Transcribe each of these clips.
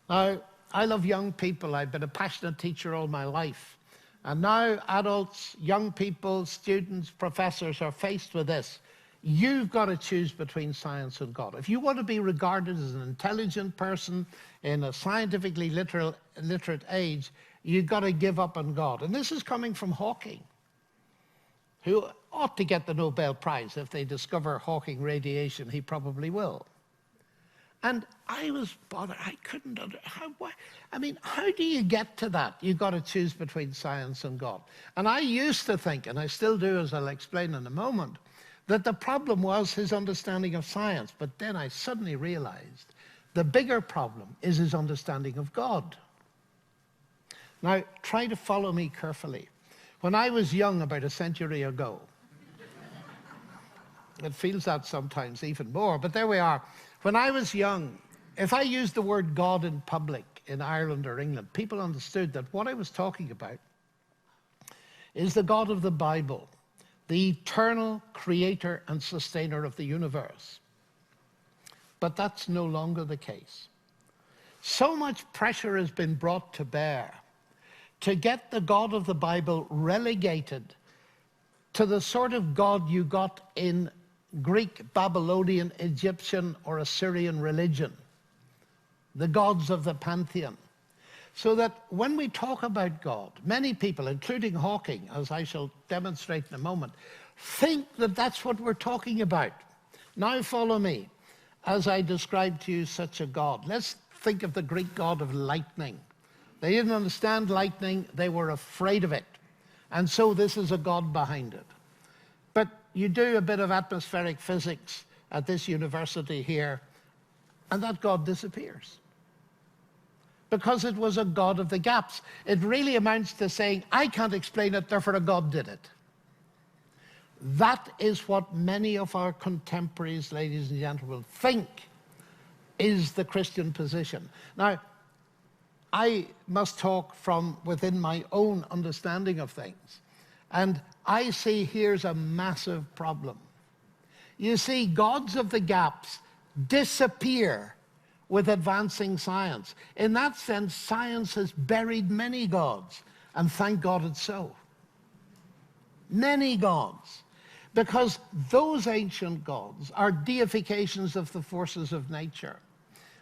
Now, I love young people. I've been a passionate teacher all my life. And now adults, young people, students, professors are faced with this. You've got to choose between science and God. If you want to be regarded as an intelligent person in a scientifically literate age, you've got to give up on God. And this is coming from Hawking, who ought to get the Nobel Prize. If they discover Hawking radiation, he probably will. And I was bothered. I couldn't understand. How do you get to that? You've got to choose between science and God. And I used to think, and I still do, as I'll explain in a moment, that the problem was his understanding of science. But then I suddenly realized the bigger problem is his understanding of God. Now, try to follow me carefully. When I was young, about a century ago, it feels that sometimes even more, but there we are. When I was young, if I used the word God in public in Ireland or England, people understood that what I was talking about is the God of the Bible, the eternal creator and sustainer of the universe. But that's no longer the case. So much pressure has been brought to bear to get the God of the Bible relegated to the sort of God you got in Greek, Babylonian, Egyptian, or Assyrian religion, the gods of the pantheon. So that when we talk about God, many people, including Hawking, as I shall demonstrate in a moment, think that that's what we're talking about. Now follow me as I describe to you such a God. Let's think of the Greek god of lightning. They didn't understand lightning, they were afraid of it. And so this is a god behind it. But you do a bit of atmospheric physics at this university here, and that God disappears. Because it was a God of the gaps. It really amounts to saying, I can't explain it, therefore a God did it. That is what many of our contemporaries, ladies and gentlemen, think is the Christian position. Now, I must talk from within my own understanding of things. And I see here's a massive problem. You see, gods of the gaps disappear with advancing science. In that sense, science has buried many gods, and thank God it's so. Many gods. Because those ancient gods are deifications of the forces of nature.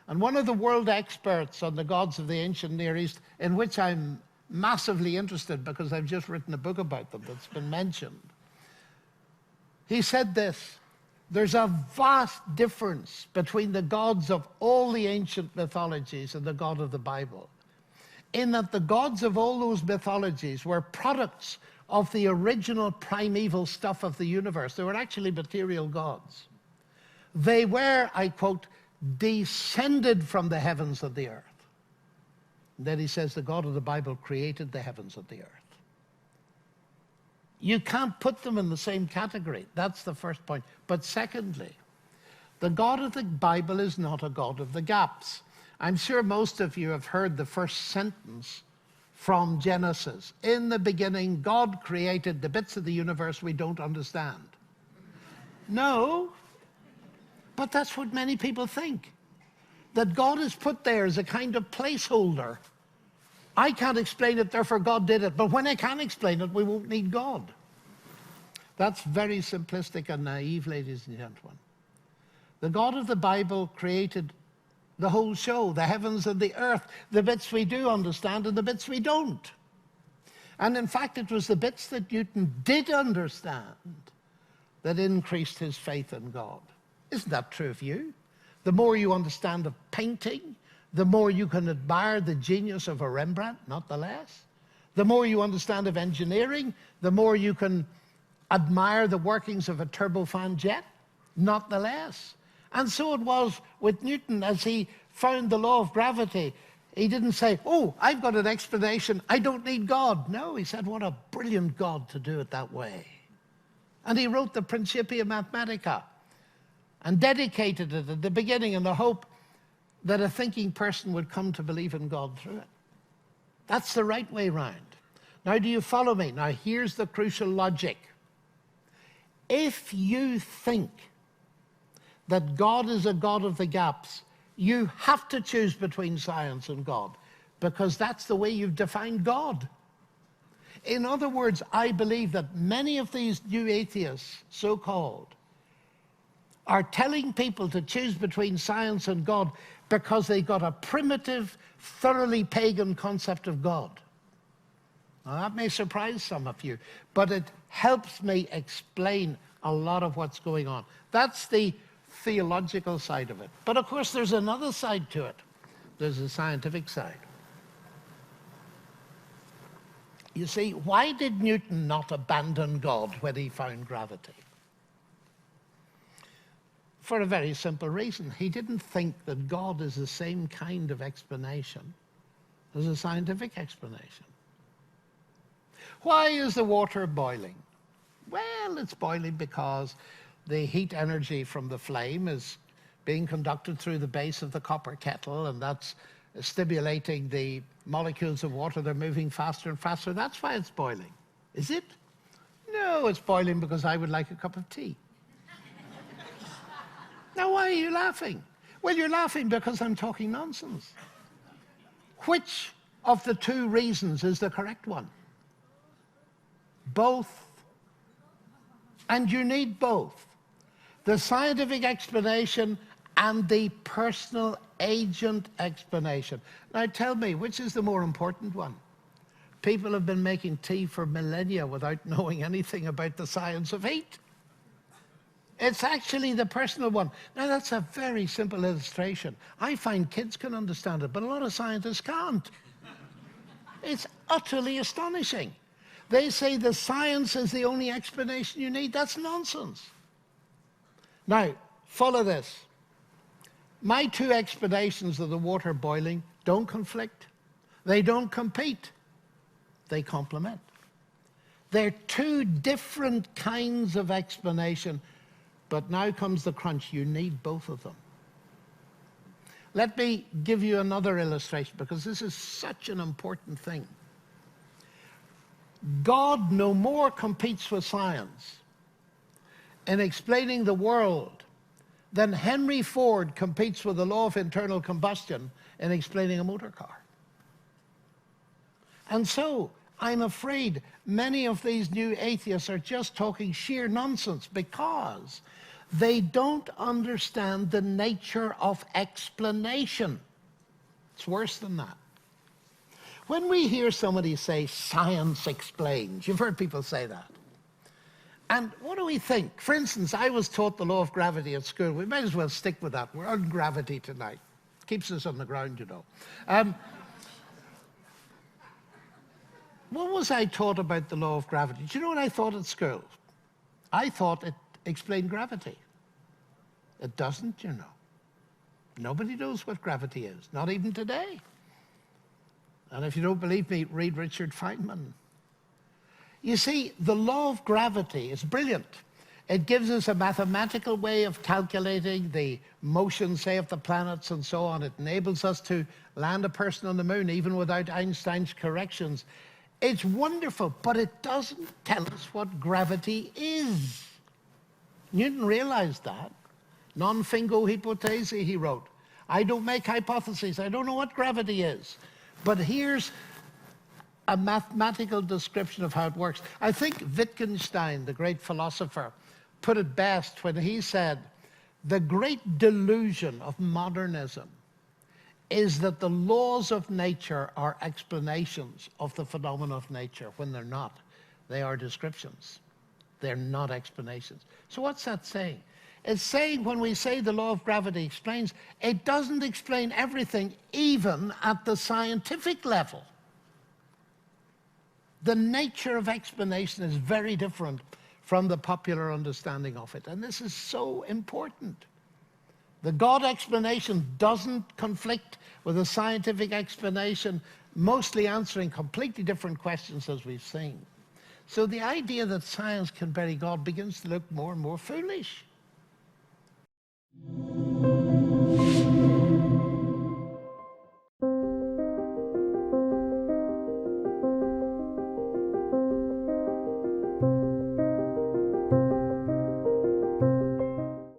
And one of the world experts on the gods of the ancient Near East, in which I'm massively interested because I've just written a book about them that's been mentioned. He said this: there's a vast difference between the gods of all the ancient mythologies and the God of the Bible, in that the gods of all those mythologies were products of the original primeval stuff of the universe. They were actually material gods. They were, I quote, descended from the heavens and the earth. And then he says the God of the Bible created the heavens and the earth. You can't put them in the same category. That's the first point. But secondly, the God of the Bible is not a God of the gaps. I'm sure most of you have heard the first sentence from Genesis. In the beginning, God created the bits of the universe we don't understand. No, but that's what many people think. That God is put there as a kind of placeholder. I can't explain it, therefore God did it. But when I can explain it, we won't need God. That's very simplistic and naive, ladies and gentlemen. The God of the Bible created the whole show, the heavens and the earth, the bits we do understand and the bits we don't. And in fact, it was the bits that Newton did understand that increased his faith in God. Isn't that true of you? The more you understand of painting, the more you can admire the genius of a Rembrandt, not the less. The more you understand of engineering, the more you can admire the workings of a turbofan jet, not the less. And so it was with Newton as he found the law of gravity. He didn't say, oh, I've got an explanation, I don't need God. No, he said, what a brilliant God to do it that way. And he wrote the Principia Mathematica and dedicated it at the beginning in the hope that a thinking person would come to believe in God through it. That's the right way round. Now, do you follow me? Now, here's the crucial logic. If you think that God is a God of the gaps, You have to choose between science and God because that's the way you've defined God. In other words, I believe that many of these new atheists, so-called, are telling people to choose between science and God because they've got a primitive, thoroughly pagan concept of God. Now, that may surprise some of you, but it helps me explain a lot of what's going on. That's the theological side of it. But of course, there's another side to it. There's a scientific side. You see, why did Newton not abandon God when he found gravity? For a very simple reason. He didn't think that God is the same kind of explanation as a scientific explanation. Why is the water boiling? Well, it's boiling because the heat energy from the flame is being conducted through the base of the copper kettle, and that's stimulating the molecules of water. They're moving faster and faster. That's why it's boiling. Is it? No, it's boiling because I would like a cup of tea. Now, why are you laughing? Well, you're laughing because I'm talking nonsense. Which of the two reasons is the correct one? Both. And you need both. The scientific explanation and the personal agent explanation. Now tell me, which is the more important one? People have been making tea for millennia without knowing anything about the science of heat. It's actually the personal one. Now that's a very simple illustration. I find kids can understand it, but a lot of scientists can't. It's utterly astonishing. They say the science is the only explanation you need. That's nonsense. Now, follow this. My two explanations of the water boiling don't conflict. They don't compete. They complement. They're two different kinds of explanation, but now comes the crunch. You need both of them. Let me give you another illustration because this is such an important thing. God no more competes with science in explaining the world than Henry Ford competes with the law of internal combustion in explaining a motor car. And so, I'm afraid many of these new atheists are just talking sheer nonsense because they don't understand the nature of explanation. It's worse than that. When we hear somebody say, science explains, you've heard people say that. And what do we think? For instance, I was taught the law of gravity at school. We might as well stick with that. We're on gravity tonight. Keeps us on the ground, you know. What was I taught about the law of gravity? Do you know what I thought at school? I thought it explained gravity. It doesn't, you know. Nobody knows what gravity is, not even today. And if you don't believe me, read Richard Feynman. You see, the law of gravity is brilliant. It gives us a mathematical way of calculating the motion, say, of the planets and so on. It enables us to land a person on the moon even without Einstein's corrections. It's wonderful, but it doesn't tell us what gravity is. Newton realized that. Non fingo hypothesi, he wrote. I don't make hypotheses. I don't know what gravity is. But here's a mathematical description of how it works. I think Wittgenstein, the great philosopher, put it best when he said, the great delusion of modernism is that the laws of nature are explanations of the phenomena of nature, when they're not. They are descriptions. They're not explanations. So what's that saying? It's saying when we say the law of gravity explains, it doesn't explain everything, even at the scientific level. The nature of explanation is very different from the popular understanding of it. And this is so important. The God explanation doesn't conflict with a scientific explanation, mostly answering completely different questions as we've seen. So the idea that science can bury God begins to look more and more foolish.